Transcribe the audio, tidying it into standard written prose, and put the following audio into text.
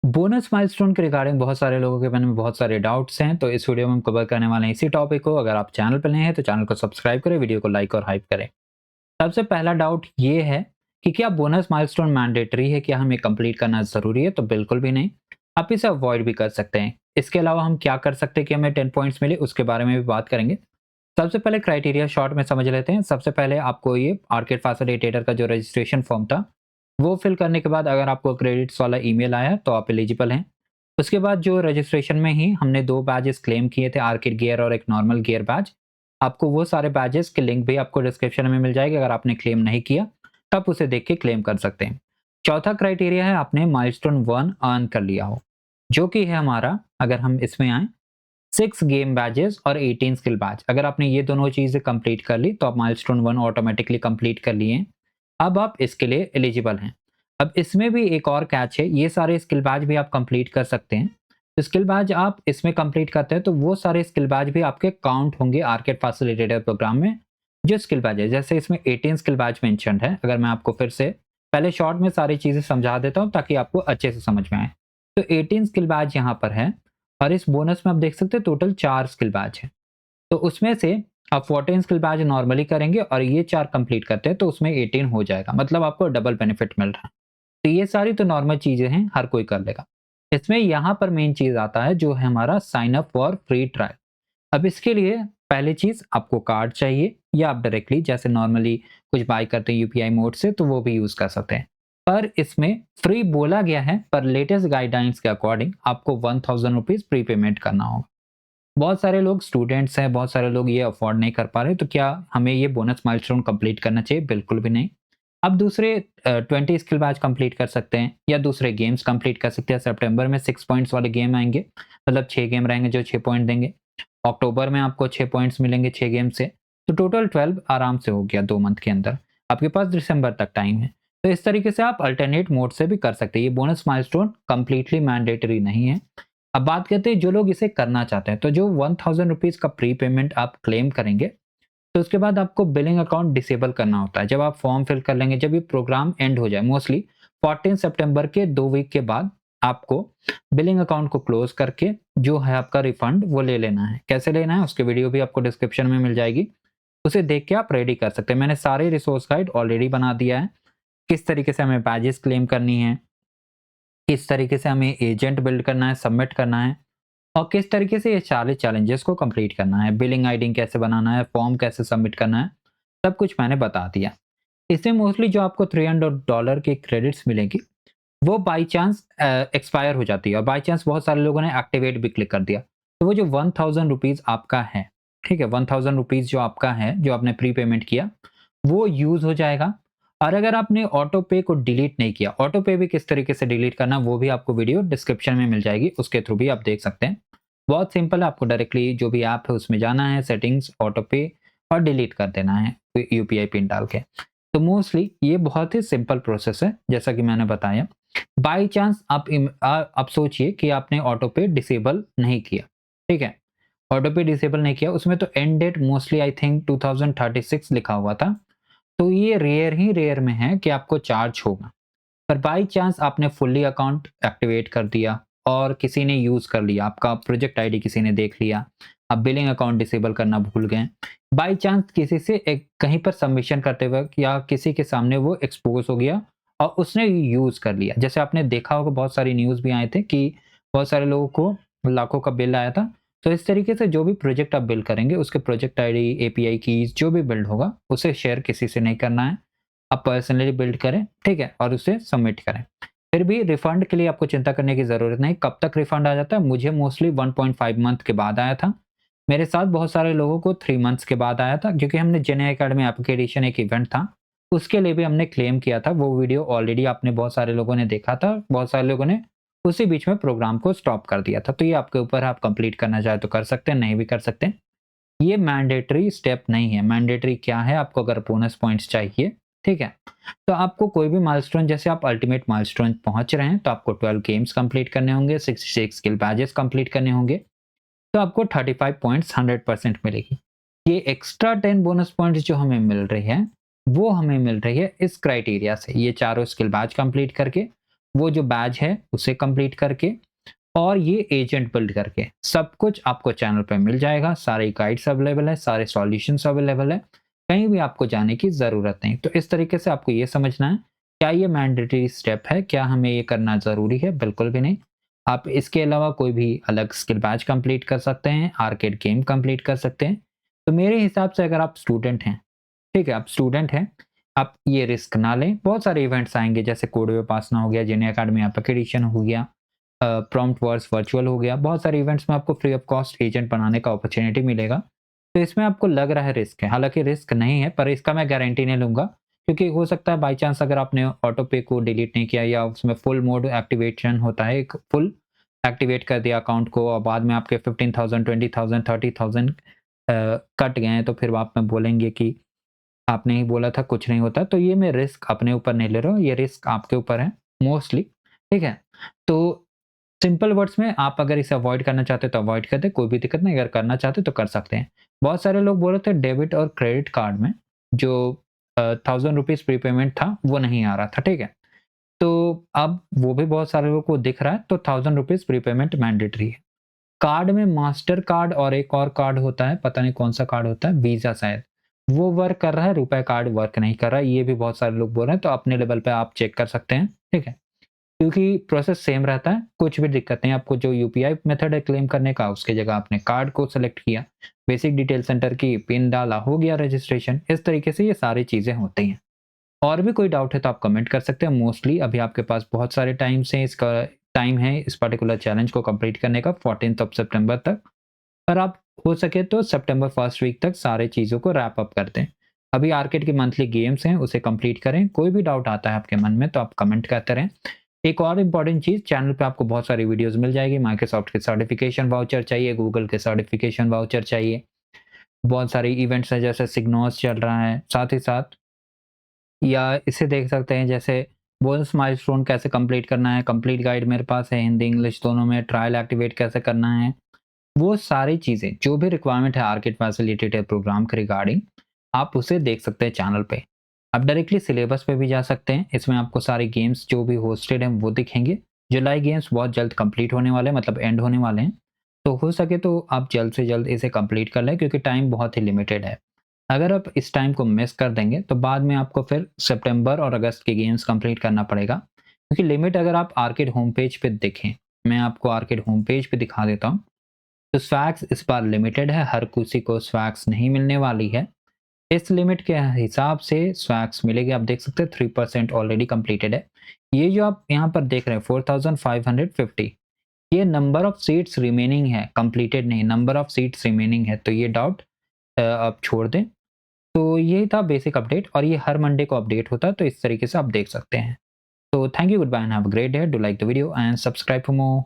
Bonus milestone के regarding बहुत सारे लोगों के मन में बहुत सारे डाउट्स हैं, तो इस वीडियो में हम कवर करने वाले हैं इसी टॉपिक को। अगर आप चैनल पर नए हैं तो चैनल को सब्सक्राइब करें, वीडियो को लाइक और हाइप करें। सबसे पहला डाउट ये है कि क्या बोनस माइलस्टोन मैंडेटरी है, क्या हमें कंप्लीट करना ज़रूरी है? तो बिल्कुल भी नहीं, आप इसे अवॉइड भी कर सकते हैं। इसके अलावा हम क्या कर सकते हैं कि हमें 10 पॉइंट्स मिले, उसके बारे में भी बात करेंगे। सबसे पहले क्राइटेरिया शॉर्ट में समझ लेते हैं। सबसे पहले आपको ये आर्केड फैसिलिटेटर का जो रजिस्ट्रेशन फॉर्म था, वो फिल करने के बाद अगर आपको क्रेडिट्स वाला ईमेल आया तो आप एलिजिबल हैं। उसके बाद जो रजिस्ट्रेशन में ही हमने 2 बैजेस क्लेम किए थे, आर्किड गियर और एक नॉर्मल गियर बैज। आपको वो सारे बैजेस के लिंक भी आपको डिस्क्रिप्शन में मिल जाएगी। अगर आपने क्लेम नहीं किया तब उसे देख के क्लेम कर सकते हैं। चौथा क्राइटेरिया है आपने माइलस्टोन 1 अर्न कर लिया हो, जो कि है हमारा, अगर हम इसमें आए, 6 गेम बैजेस और 18 स्किल बैज। अगर आपने ये दोनों चीजें कंप्लीट कर ली तो आप माइलस्टोन 1 ऑटोमेटिकली कंप्लीट कर लिए। अब आप इसके लिए एलिजिबल हैं। अब इसमें भी एक और कैच है, ये सारे स्किल बैज भी आप कंप्लीट कर सकते हैं। तो स्किल बैज आप इसमें कंप्लीट करते हैं तो वो सारे स्किल बैज भी आपके काउंट होंगे आर्केड फैसिलिटेटर प्रोग्राम में। जो स्किल बैज है, जैसे इसमें 18 स्किल बैज मेंशन्ड है, अगर मैं आपको फिर से पहले शॉर्ट में सारी चीजें समझा देता हूं ताकि आपको अच्छे से समझ में आए। तो 18 स्किल बैज यहाँ पर है और इस बोनस में आप देख सकते हैं टोटल 4 स्किल बैज है। तो उसमें से आप 14 स्किल बैज नॉर्मली करेंगे और ये 4 कंप्लीट करते हैं तो उसमें 18 हो जाएगा, मतलब आपको डबल बेनिफिट मिल रहा है। तो ये सारी तो नॉर्मल चीजें हैं, हर कोई कर लेगा। इसमें यहाँ पर मेन चीज आता है जो है हमारा sign up for free trial. अब इसके लिए पहली चीज आपको कार्ड चाहिए, या आप डायरेक्टली जैसे नॉर्मली कुछ बाय करते हैं यूपीआई मोड से तो वो भी यूज कर सकते हैं। पर इसमें फ्री बोला गया है, पर लेटेस्ट गाइडलाइंस के अकॉर्डिंग आपको 1000 रुपीज प्री पेमेंट करना होगा। बहुत सारे लोग स्टूडेंट्स हैं, बहुत सारे लोग ये अफोर्ड नहीं कर पा रहे, तो क्या हमें ये बोनस माइलस्टोन कंप्लीट करना चाहिए? बिल्कुल भी नहीं। आप दूसरे 20 स्किल बैच कंप्लीट कर सकते हैं या दूसरे गेम्स कंप्लीट कर सकते हैं। सितंबर में 6 पॉइंट्स वाले गेम आएंगे, मतलब 6 गेम रहेंगे जो 6 पॉइंट देंगे। अक्टूबर में आपको 6 पॉइंट्स मिलेंगे 6 गेम से, तो टोटल 12 आराम से हो गया 2 मंथ के अंदर। आपके पास दिसंबर तक टाइम है। तो इस तरीके से आप अल्टरनेट मोड से भी कर सकते हैं। ये बोनस माइलस्टोन कंप्लीटली मैंडेटरी नहीं है। अब बात करते हैं जो लोग इसे करना चाहते हैं, तो जो 1000 रुपीज का प्री पेमेंट आप क्लेम करेंगे तो उसके बाद आपको बिलिंग अकाउंट डिसेबल करना होता है। जब आप फॉर्म फिल कर लेंगे, जब ये प्रोग्राम एंड हो जाए, मोस्टली 14 सितंबर के 2 वीक के बाद आपको बिलिंग अकाउंट को क्लोज करके जो है आपका रिफंड वो ले लेना है। कैसे लेना है उसकी वीडियो भी आपको डिस्क्रिप्शन में मिल जाएगी, उसे देख के आप रेडी कर सकते हैं। मैंने सारे रिसोर्स गाइड ऑलरेडी बना दिया है, किस तरीके से हमें बैजेस क्लेम करनी है, किस तरीके से हमें एजेंट बिल्ड करना है, सबमिट करना है, और किस तरीके से ये 40 चैलेंजेस को कंप्लीट करना है, बिलिंग आईडी कैसे बनाना है, फॉर्म कैसे सबमिट करना है, सब कुछ मैंने बता दिया। इसमें मोस्टली जो आपको $300 के क्रेडिट्स मिलेंगी वो बाय चांस एक्सपायर हो जाती है, और बाय चांस बहुत सारे लोगों ने एक्टिवेट भी क्लिक कर दिया, तो वो जो 1000 रुपीज आपका है, ठीक है, 1000 रुपीज जो आपका है, जो आपने प्री पेमेंट किया, वो यूज हो जाएगा। और अगर आपने ऑटो पे को डिलीट नहीं किया, ऑटो पे भी किस तरीके से डिलीट करना वो भी आपको वीडियो डिस्क्रिप्शन में मिल जाएगी, उसके थ्रू भी आप देख सकते हैं। बहुत सिंपल है, आपको डायरेक्टली जो भी ऐप है उसमें जाना है, सेटिंग्स, ऑटो पे, और डिलीट कर देना है यूपीआई पिन डाल के। तो मोस्टली ये बहुत ही सिंपल प्रोसेस है, जैसा कि मैंने बताया। बाई चांस आप सोचिए कि आपने ऑटो पे डिसेबल नहीं किया, ठीक है, ऑटो पे डिसेबल नहीं किया, उसमें तो end date mostly I think 2036 लिखा हुआ था, तो ये रेयर ही रेयर में है कि आपको चार्ज होगा। पर बाई चांस आपने फुल्ली अकाउंट एक्टिवेट कर दिया और किसी ने यूज कर लिया, आपका प्रोजेक्ट आईडी किसी ने देख लिया, आप बिलिंग अकाउंट डिसेबल करना भूल गए, बाई चांस किसी से एक कहीं पर सबमिशन करते वक्त या किसी के सामने वो एक्सपोज हो गया और उसने यूज कर लिया, जैसे आपने देखा होगा बहुत सारी न्यूज भी आए थे कि बहुत सारे लोगों को लाखों का बिल आया था। तो इस तरीके से जो भी प्रोजेक्ट आप बिल्ड करेंगे उसके प्रोजेक्ट आईडी, एपीआई कीज, जो भी बिल्ड होगा उसे शेयर किसी से नहीं करना है, आप पर्सनली बिल्ड करें, ठीक है, और उसे सबमिट करें। फिर भी रिफंड के लिए आपको चिंता करने की जरूरत नहीं। कब तक रिफंड आ जाता है? मुझे मोस्टली 1.5 मंथ के बाद आया था, मेरे साथ बहुत सारे लोगों को 3 मंथ्स के बाद आया था, क्योंकि हमने जेने अकेडमी एप्लीकेशन एक इवेंट था, उसके लिए भी हमने क्लेम किया था। वो वीडियो ऑलरेडी आपने बहुत सारे लोगों ने देखा था, बहुत सारे लोगों ने उसी बीच में प्रोग्राम को स्टॉप कर दिया था। तो ये आपके ऊपर है, आप कंप्लीट करना चाहे तो कर सकते हैं, नहीं भी कर सकते हैं। ये मैंडेटरी स्टेप नहीं है। मैंडेटरी क्या है? आपको अगर बोनस पॉइंट्स चाहिए, ठीक है, तो आपको कोई भी माइलस्टोन, जैसे आप अल्टीमेट माइलस्टोन पहुंच रहे हैं तो आपको 12 गेम्स कंप्लीट करने होंगे, 66 स्किल बैजेस कंप्लीट करने होंगे, तो आपको 35 पॉइंट्स 100% मिलेगी। ये एक्स्ट्रा 10 बोनस पॉइंट्स जो हमें मिल रही है वो हमें मिल रही है इस क्राइटेरिया से, ये चारों स्किल बैच कंप्लीट करके वो जो बैच है उसे कंप्लीट करके और ये एजेंट बिल्ड करके सब कुछ आपको चैनल पे मिल जाएगा। सारे गाइड्स अवेलेबल है, सारे सॉल्यूशंस अवेलेबल है, कहीं भी आपको जाने की ज़रूरत नहीं। तो इस तरीके से आपको ये समझना है, क्या ये मैंडेटरी स्टेप है? क्या हमें ये करना ज़रूरी है? बिल्कुल भी नहीं। आप इसके अलावा कोई भी अलग स्किल बैच कंप्लीट कर सकते हैं, आर्केड गेम कंप्लीट कर सकते हैं। तो मेरे हिसाब से अगर आप स्टूडेंट हैं, ठीक है, आप स्टूडेंट हैं, आप ये रिस्क ना लें। बहुत सारे इवेंट्स आएँगे जैसे कोड विपासना हो गया, जेनी अकेडमी एपिक एडिशन हो गया, प्रॉम्प्ट वर्स वर्चुअल हो गया। बहुत सारे इवेंट्स में आपको फ्री ऑफ कॉस्ट एजेंट बनाने का अपॉर्चुनिटी मिलेगा। तो इसमें आपको लग रहा है रिस्क है, हालाँकि रिस्क नहीं है, पर इसका मैं गारंटी नहीं लूँगा, क्योंकि हो सकता है बाय चांस अगर आपने ऑटो पे को डिलीट नहीं किया या उसमें फुल मोड एक्टिवेशन होता है, एक फुल एक्टिवेट कर दिया अकाउंट को और बाद में आपके 15,000, 20,000, 30,000 कट गए हैं, तो फिर आप में बोलेंगे कि आपने ही बोला था कुछ नहीं होता। तो ये मैं रिस्क अपने ऊपर नहीं ले रहा हूँ, ये रिस्क आपके ऊपर है मोस्टली, ठीक है? तो सिंपल वर्ड्स में आप अगर इसे अवॉइड करना चाहते हो तो अवॉइड कर दें, कोई भी दिक्कत नहीं, अगर करना चाहते हो तो कर सकते हैं। बहुत सारे लोग बोल रहे थे डेबिट और क्रेडिट कार्ड में जो 1000 रुपीज़ प्रीपेमेंट था वो नहीं आ रहा था, ठीक है? तो अब वो भी बहुत सारे लोगों को दिख रहा है, तो 1000 रुपीज़ प्रीपेमेंट मैंडेटरी है। कार्ड में मास्टर कार्ड और एक और कार्ड होता है, पता नहीं कौन-सा कार्ड होता है, वीज़ा शायद, वो वर्क कर रहा है, रुपे कार्ड वर्क नहीं कर रहा है, ये भी बहुत सारे लोग बोल रहे हैं, तो अपने लेवल पे आप चेक कर सकते हैं, ठीक है? क्योंकि प्रोसेस सेम रहता है, कुछ भी दिक्कत नहीं। आपको जो यूपीआई मेथड है क्लेम करने का, उसकी जगह आपने कार्ड को सेलेक्ट किया, बेसिक डिटेल सेंटर की पिन डाला, हो गया रजिस्ट्रेशन। इस तरीके से ये सारी चीज़ें होती हैं। और भी कोई डाउट है तो आप कमेंट कर सकते हैं। मोस्टली अभी आपके पास बहुत सारे टाइम है इस पर्टिकुलर चैलेंज को कंप्लीट करने का 14th ऑफ सितंबर तक। पर आप हो सके तो सितंबर फर्स्ट वीक तक सारे चीज़ों को रैप अप कर दें। अभी आर्केड के मंथली गेम्स हैं, उसे कंप्लीट करें। कोई भी डाउट आता है आपके मन में तो आप कमेंट करते रहें। एक और इम्पोर्टेंट चीज़, चैनल पे आपको बहुत सारी वीडियोज़ मिल जाएगी। माइक्रोसॉफ्ट के सर्टिफिकेशन वाउचर चाहिए, गूगल के सर्टिफिकेशन वाउचर चाहिए। बहुत सारे इवेंट्स हैं जैसे सिग्नोस चल रहा है, साथ ही साथ या इसे देख सकते हैं जैसे बोनस माइलस्टोन कैसे कंप्लीट करना है, कंप्लीट गाइड मेरे पास है हिंदी इंग्लिश दोनों में, ट्रायल एक्टिवेट कैसे करना है, वो सारी चीज़ें जो भी रिक्वायरमेंट है आर्किड फैसिलिटेटेड प्रोग्राम के रिगार्डिंग, आप उसे देख सकते हैं चैनल पे। आप डायरेक्टली सिलेबस पे भी जा सकते हैं, इसमें आपको सारे गेम्स जो भी होस्टेड हैं वो दिखेंगे। जुलाई गेम्स बहुत जल्द कंप्लीट होने वाले हैं, मतलब एंड होने वाले हैं, तो हो सके तो आप जल्द से जल्द इसे कंप्लीट कर लें क्योंकि टाइम बहुत ही लिमिटेड है। अगर आप इस टाइम को मिस कर देंगे तो बाद में आपको फिर सितंबर और अगस्त के गेम्स कंप्लीट करना पड़ेगा, क्योंकि लिमिट अगर आप आर्केड होम पेज पे देखें, मैं आपको आर्केड होम पेज पे दिखा देता हूँ, तो स्वैग्स इस बार लिमिटेड है, हर किसी को स्वैग्स नहीं मिलने वाली है। इस लिमिट के हिसाब से स्वैग्स मिलेगी, आप देख सकते हैं 3% ऑलरेडी कंप्लीटेड है। ये जो आप यहाँ पर देख रहे हैं 4550, ये नंबर ऑफ सीट्स रिमेनिंग है, कंप्लीटेड नहीं, नंबर ऑफ सीट्स रिमेनिंग है, तो ये डाउट आप छोड़ दें। तो यही था बेसिक अपडेट और ये हर मंडे को अपडेट होता है, तो इस तरीके से आप देख सकते हैं। तो thank you, goodbye and have a great day. Do like the video and subscribe for more.